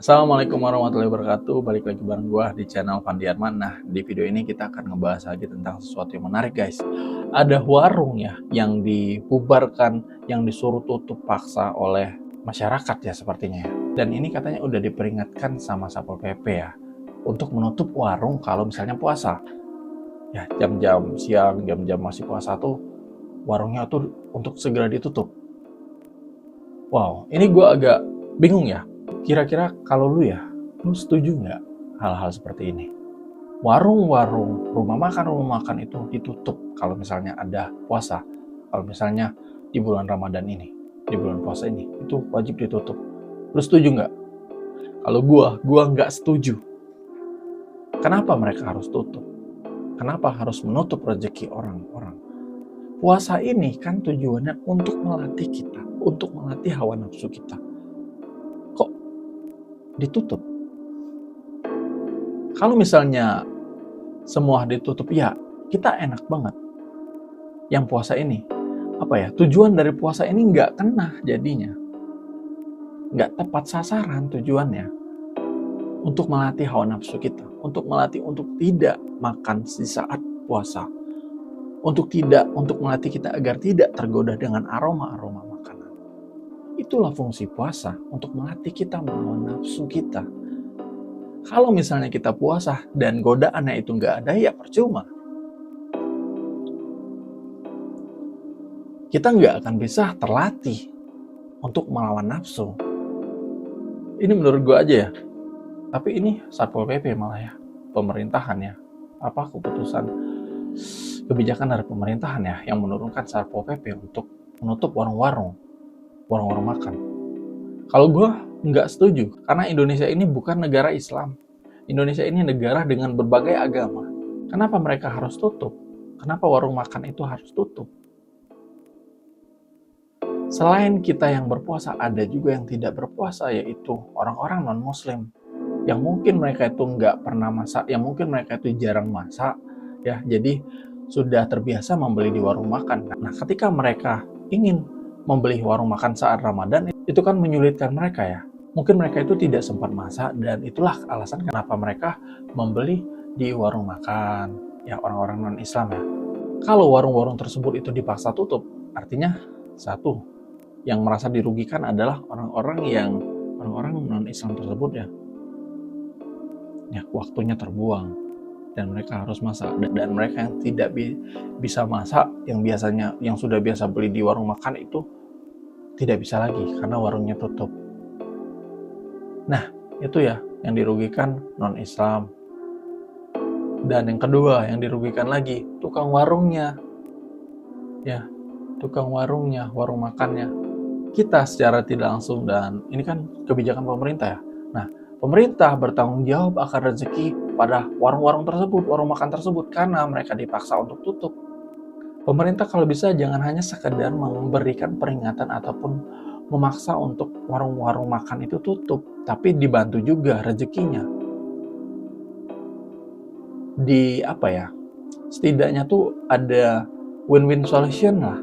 Assalamualaikum warahmatullahi wabarakatuh. Balik lagi bareng gue di channel Fandi Arman. Nah, di video ini kita akan ngebahas lagi tentang sesuatu yang menarik, guys. Ada warung ya yang dibubarkan, yang disuruh tutup paksa oleh masyarakat ya sepertinya ya. Dan ini katanya udah diperingatkan sama Satpol PP ya untuk menutup warung kalau misalnya puasa. Ya, jam-jam siang, jam-jam masih puasa tuh warungnya tuh untuk segera ditutup. Wow, ini gue agak bingung ya. Kira-kira kalau lu setuju nggak hal-hal seperti ini? Warung-warung, rumah makan itu ditutup kalau misalnya ada puasa. Kalau misalnya di bulan Ramadan ini, di bulan puasa ini, itu wajib ditutup. Lu setuju nggak? Kalau gua nggak setuju. Kenapa mereka harus tutup? Kenapa harus menutup rezeki orang-orang? Puasa ini kan tujuannya untuk melatih kita, untuk melatih hawa nafsu kita. Kok ditutup? Kalau misalnya semua ditutup, ya kita enak banget. Yang puasa ini, tujuan dari puasa ini nggak kena jadinya. Nggak tepat sasaran tujuannya. Untuk melatih hawa nafsu kita. Untuk melatih untuk tidak makan di saat puasa. Untuk melatih kita agar tidak tergoda dengan aroma-aroma makanan. Itulah fungsi puasa, untuk melatih kita hawa nafsu kita. Kalau misalnya kita puasa dan godaannya itu nggak ada, ya percuma. Kita nggak akan bisa terlatih untuk melawan nafsu. Ini menurut gue aja ya. Tapi ini Satpol PP malah ya. Pemerintahan ya. Keputusan kebijakan dari pemerintahan ya yang menurunkan Satpol PP untuk menutup warung-warung makan. Kalau gue nggak setuju, karena Indonesia ini bukan negara Islam. Indonesia ini negara dengan berbagai agama. Kenapa mereka harus tutup? Kenapa warung makan itu harus tutup? Selain kita yang berpuasa, ada juga yang tidak berpuasa, yaitu orang-orang non-muslim. Yang mungkin mereka itu nggak pernah masak, yang mungkin mereka itu jarang masak, ya, jadi sudah terbiasa membeli di warung makan. Nah, ketika mereka ingin membeli warung makan saat Ramadan, itu kan menyulitkan mereka ya. Mungkin mereka itu tidak sempat masak, dan itulah alasan kenapa mereka membeli di warung makan, ya, orang-orang non-Islam ya. Kalau warung-warung tersebut itu dipaksa tutup, artinya satu, yang merasa dirugikan adalah orang-orang non-Islam tersebut ya. Ya, waktunya terbuang dan mereka harus masak, dan mereka yang tidak bisa masak, yang sudah biasa beli di warung makan itu tidak bisa lagi karena warungnya tutup. Nah, itu ya yang dirugikan non-Islam. Dan yang kedua yang dirugikan lagi tukang warungnya. Ya, tukang warungnya, warung makannya. Kita secara tidak langsung, dan ini kan kebijakan pemerintah ya. Nah, pemerintah bertanggung jawab akan rezeki pada warung-warung tersebut, warung makan tersebut, karena mereka dipaksa untuk tutup. Pemerintah kalau bisa jangan hanya sekedar memberikan peringatan ataupun memaksa untuk warung-warung makan itu tutup, tapi dibantu juga rezekinya. Setidaknya tuh ada win-win solution lah.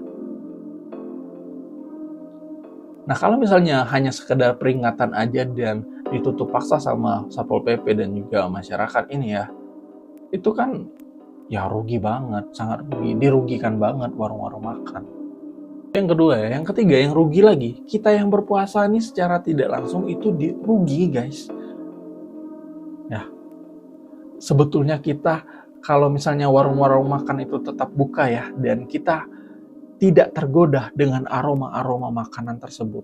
Nah, kalau misalnya hanya sekedar peringatan aja dan ditutup paksa sama Satpol PP dan juga masyarakat ini ya, itu kan ya rugi banget, sangat rugi, dirugikan banget warung-warung makan. Yang kedua ya, yang ketiga yang rugi lagi, kita yang berpuasa nih secara tidak langsung itu rugi, guys. Ya, sebetulnya kita kalau misalnya warung-warung makan itu tetap buka ya, dan kita tidak tergoda dengan aroma-aroma makanan tersebut,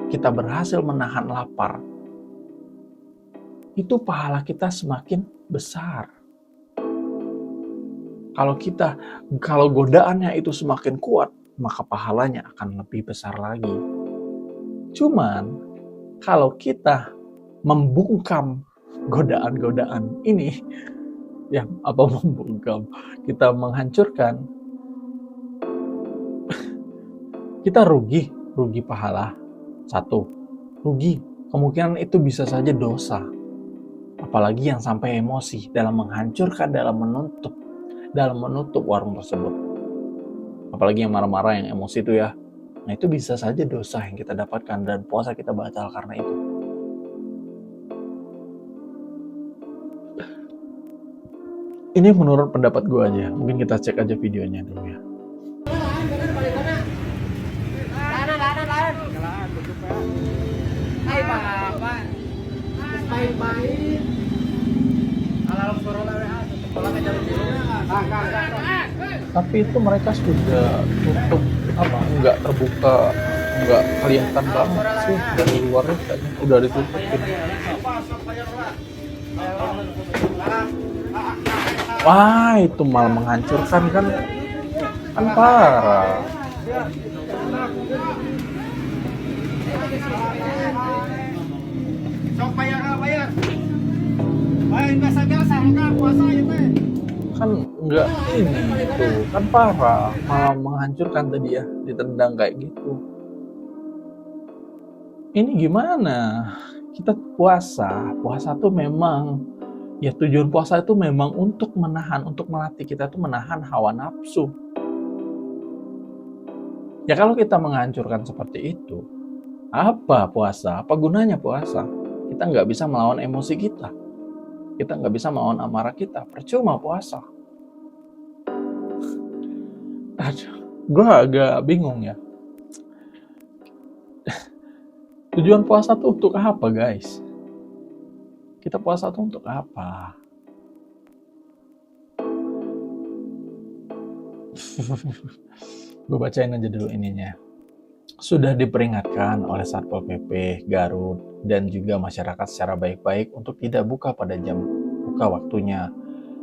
kita berhasil menahan lapar, itu pahala kita semakin besar. Kalau godaannya itu semakin kuat, maka pahalanya akan lebih besar lagi. Cuman, kalau kita membungkam godaan-godaan ini, kita menghancurkan, kita rugi pahala. Satu, rugi, kemungkinan itu bisa saja dosa. Apalagi yang sampai emosi dalam menghancurkan, dalam menutup warung tersebut. Apalagi yang marah-marah, yang emosi itu ya. Nah, itu bisa saja dosa yang kita dapatkan dan puasa kita batal karena itu. Ini menurut pendapat gue aja, mungkin kita cek aja videonya dulu ya. Tapi itu mereka sudah tutup, apa, nggak terbuka, nggak kelihatan banget sih dari luarnya, kayaknya udah ditutupin. Wah, itu malah menghancurkan kan parah. Sok bayar. Bayar biasa-biasa, enggak puasa ya teh. Kan nggak ini tuh, kan parah, malah menghancurkan tadi ya, ditendang kayak gitu. Ini gimana? Kita puasa tuh memang, ya tujuan puasa itu memang untuk menahan, untuk melatih kita tuh menahan hawa nafsu. Ya kalau kita menghancurkan seperti itu, apa puasa? Apa gunanya puasa? Kita nggak bisa melawan emosi kita. Kita nggak bisa melawan amarah kita. Percuma puasa. Aduh, gue agak bingung ya. Tujuan puasa tuh untuk apa, guys? Kita puasa tuh untuk apa? Gue bacain aja dulu ininya. Sudah diperingatkan oleh Satpol PP, Garut, dan juga masyarakat secara baik-baik untuk tidak buka pada jam buka waktunya.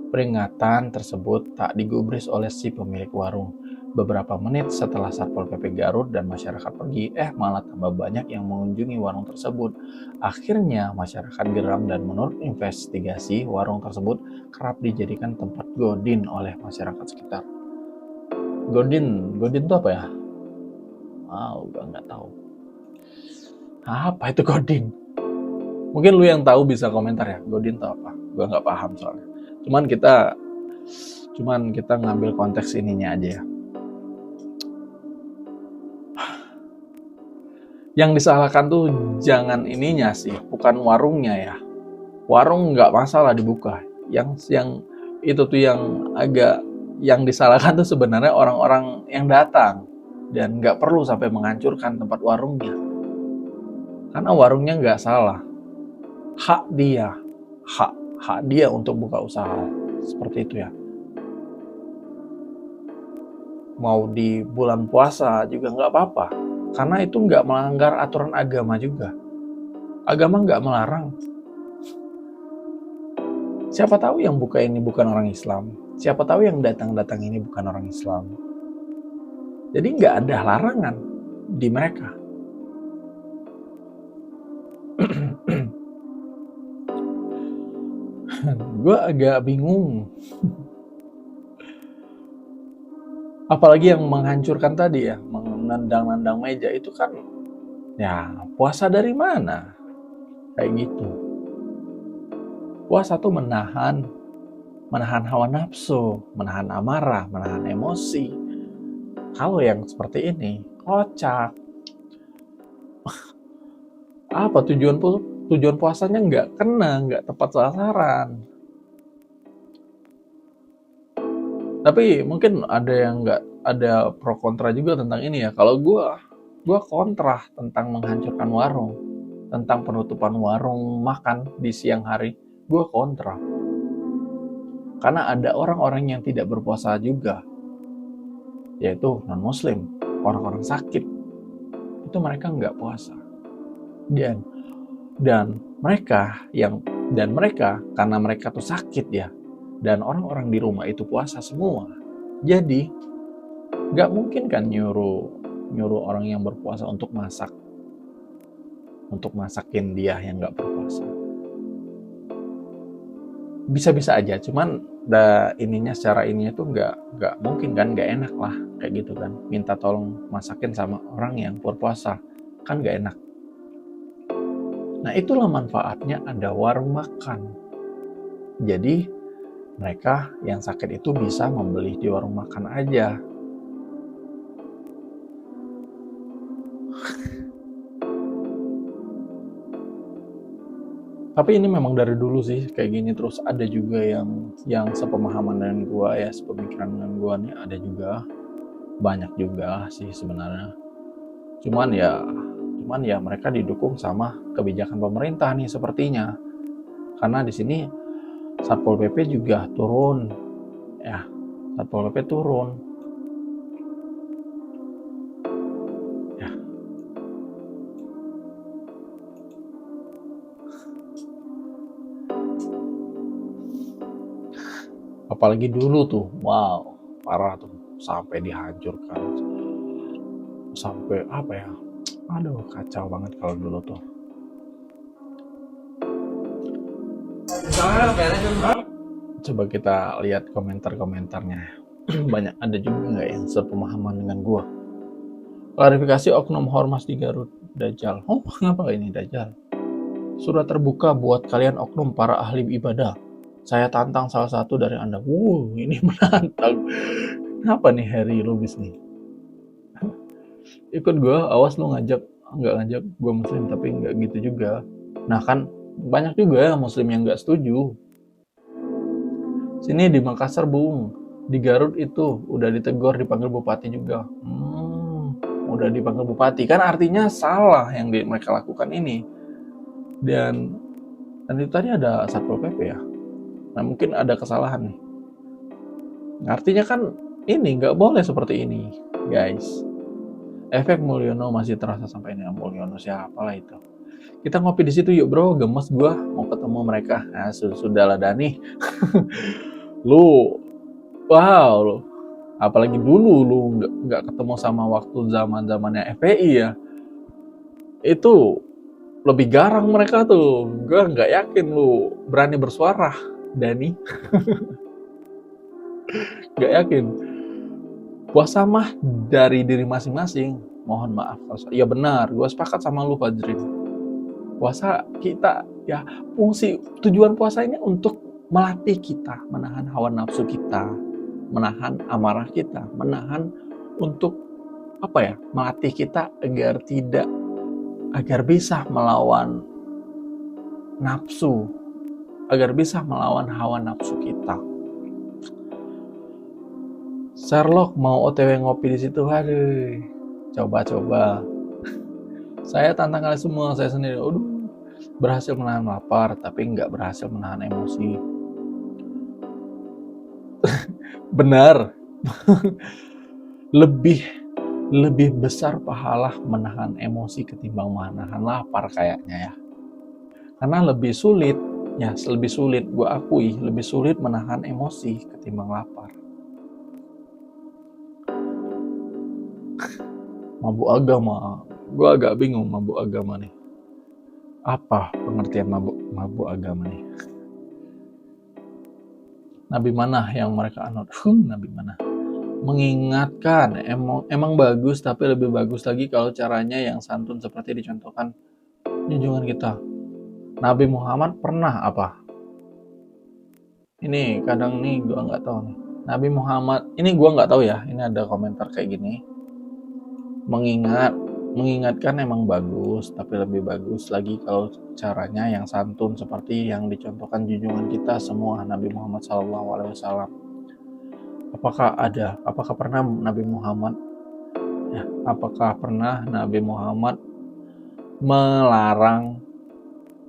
Peringatan tersebut tak digubris oleh si pemilik warung. Beberapa menit setelah Satpol PP Garut dan masyarakat pergi, malah tambah banyak yang mengunjungi warung tersebut. Akhirnya masyarakat geram dan menurut investigasi, warung tersebut kerap dijadikan tempat godin oleh masyarakat sekitar. Godin itu apa ya? Gue nggak tahu. Apa itu godin? Mungkin lu yang tahu bisa komentar ya. Godin itu apa? Gue nggak paham soalnya. Cuman kita ngambil konteks ininya aja ya. Yang disalahkan tuh jangan ininya sih, bukan warungnya ya. Warung nggak masalah dibuka. Yang itu tuh yang disalahkan tuh sebenarnya orang-orang yang datang, dan nggak perlu sampai menghancurkan tempat warungnya. Karena warungnya nggak salah, hak dia untuk buka usaha seperti itu ya. Mau di bulan puasa juga nggak apa-apa, karena itu nggak melanggar aturan agama juga. Agama nggak melarang. Siapa tahu yang buka ini bukan orang Islam. Siapa tahu yang datang ini bukan orang Islam. Jadi nggak ada larangan di mereka. Gue agak bingung. Apalagi yang menghancurkan tadi ya, menendang-nendang meja itu kan, ya puasa dari mana? Kayak gitu. Puasa tuh menahan hawa nafsu, menahan amarah, menahan emosi. Kalau yang seperti ini, kocak. Apa tujuan puasanya nggak tepat sasaran. Tapi mungkin ada yang nggak, ada pro kontra juga tentang ini ya. Kalau gue kontra tentang menghancurkan warung, tentang penutupan warung makan di siang hari. Gue kontra. Karena ada orang-orang yang tidak berpuasa juga, yaitu non-muslim, orang-orang sakit. Itu mereka nggak puasa. Dan mereka karena mereka tuh sakit ya, dan orang-orang di rumah itu puasa semua. Jadi nggak mungkin kan nyuruh orang yang berpuasa untuk masakin dia yang nggak berpuasa. Bisa-bisa aja, cuman secara ininya tuh nggak mungkin kan, nggak enak lah kayak gitu kan, minta tolong masakin sama orang yang berpuasa, kan nggak enak. Nah itulah manfaatnya ada warung makan. Jadi mereka yang sakit itu bisa membeli di warung makan aja. Tapi ini memang dari dulu sih kayak gini, terus ada juga yang sepemahaman dengan gua ya, sepemikiran dengan gua nih ada juga, banyak juga sih sebenarnya. Cuman ya mereka didukung sama kebijakan pemerintah nih sepertinya. Karena di sini Satpol PP juga turun ya, Satpol PP turun ya. Apalagi dulu tuh, wow, parah tuh, sampai dihancurkan, sampai apa ya, aduh kacau banget kalau dulu tuh. Coba kita lihat komentar-komentarnya. Banyak ada juga nggak yang sepemahaman dengan gua. Klarifikasi oknum Ormas di Garut, Dajjal. Oh, kenapa ini Dajjal? Surat terbuka buat kalian oknum para ahli ibadah. Saya tantang salah satu dari Anda. Ini menantang. Kenapa nih Harry Lubis nih? Ikut gue, awas lu nggak ngajak gue muslim, tapi nggak gitu juga. Nah kan banyak juga muslim yang nggak setuju. Sini di Makassar Bung, di Garut itu udah ditegur, dipanggil bupati juga. Udah dipanggil bupati, kan artinya salah yang mereka lakukan ini. Dan itu tadi ada Satpol PP ya. Nah mungkin ada kesalahan nih. Artinya kan ini nggak boleh seperti ini, guys. Efek Mulyono masih terasa sampai ini. Mulyono siapa lah itu? Kita ngopi di situ yuk bro, gemes gua mau ketemu mereka. Nah, sudahlah Dani. Lu, wow, lu. Apalagi dulu lu nggak ketemu sama waktu zamannya FPI ya. Itu lebih garang mereka tuh. Gua nggak yakin lu berani bersuara, Dani. Nggak yakin. Puasa mah dari diri masing-masing. Mohon maaf. Ya benar, gue sepakat sama lu Fajrin. Puasa kita ya, fungsi tujuan puasa ini untuk melatih kita menahan hawa nafsu kita, menahan amarah kita, menahan untuk apa ya, melatih kita agar bisa melawan nafsu, agar bisa melawan hawa nafsu kita. Sherlock mau OTW ngopi di situ, aduh, coba. Saya tantang kalian semua, saya sendiri, berhasil menahan lapar, tapi nggak berhasil menahan emosi. Benar, lebih besar pahala menahan emosi ketimbang menahan lapar kayaknya ya. Karena lebih sulit, gue akui, lebih sulit menahan emosi ketimbang lapar. Mabuk agama, gue agak bingung mabuk agama nih. Apa pengertian mabuk agama nih? Nabi mana yang mereka anut? Nabi mana? Mengingatkan, emang bagus, tapi lebih bagus lagi kalau caranya yang santun seperti dicontohkan junjungan kita. Nabi Muhammad pernah apa? Ini kadang nih gue nggak tahu nih. Nabi Muhammad, ini gue nggak tahu ya. Ini ada komentar kayak gini. Mengingatkan emang bagus, tapi lebih bagus lagi kalau caranya yang santun seperti yang dicontohkan junjungan kita semua Nabi Muhammad SAW. Apakah pernah Nabi Muhammad melarang,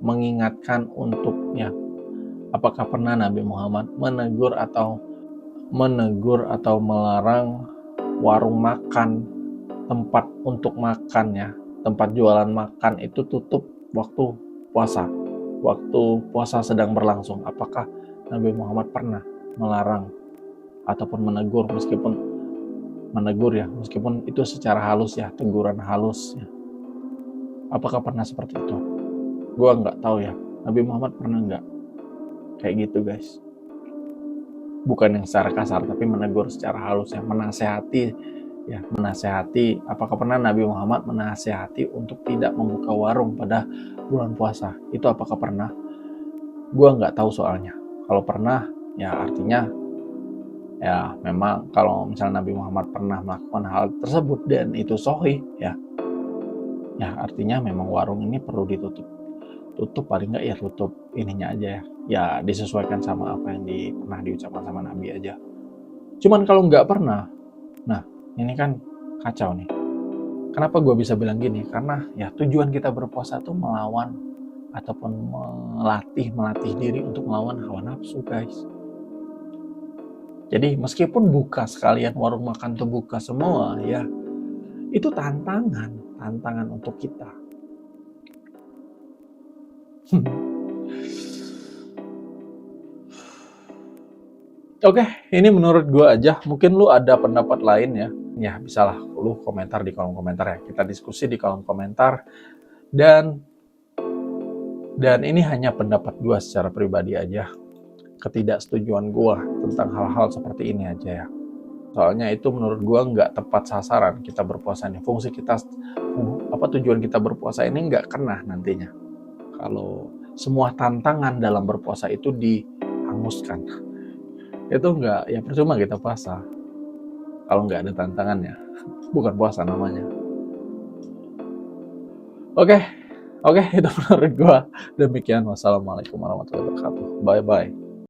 mengingatkan untuknya? Apakah pernah Nabi Muhammad menegur atau melarang warung makan, tempat untuk makan ya, tempat jualan makan itu tutup waktu puasa sedang berlangsung? Apakah Nabi Muhammad pernah melarang ataupun menegur, meskipun itu secara halus ya, teguran halus ya? Apakah pernah seperti itu? Gua nggak tahu ya. Nabi Muhammad pernah nggak kayak gitu guys? Bukan yang secara kasar, tapi menegur secara halus ya, menasehati. Apakah pernah Nabi Muhammad menasehati untuk tidak membuka warung pada bulan puasa? Itu apakah pernah? Gua nggak tahu soalnya. Kalau pernah, ya artinya ya memang kalau misalnya Nabi Muhammad pernah melakukan hal tersebut dan itu sahih ya artinya memang warung ini perlu ditutup tutup paling nggak ya tutup ininya aja ya. Ya disesuaikan sama apa yang pernah diucapkan sama Nabi aja. Cuman kalau nggak pernah, nah ini kan kacau nih. Kenapa gue bisa bilang gini? Karena ya tujuan kita berpuasa itu melawan ataupun melatih diri untuk melawan hawa nafsu, guys. Jadi meskipun buka sekalian warung makan tuh buka semua ya, itu tantangan untuk kita. Oke, ini menurut gue aja. Mungkin lu ada pendapat lain ya. Ya, bisalah lu komentar di kolom komentar ya. Kita diskusi di kolom komentar. Dan ini hanya pendapat gue secara pribadi aja. Ketidaksetujuan gue tentang hal-hal seperti ini aja ya. Soalnya itu menurut gue nggak tepat sasaran kita berpuasa ini. Fungsi kita, tujuan kita berpuasa ini nggak kena nantinya. Kalau semua tantangan dalam berpuasa itu dihanguskan, itu nggak, ya percuma kita puasa kalau nggak ada tantangannya. Bukan puasa namanya. Oke, itu menurut gua. Demikian, wassalamualaikum warahmatullahi wabarakatuh. Bye bye.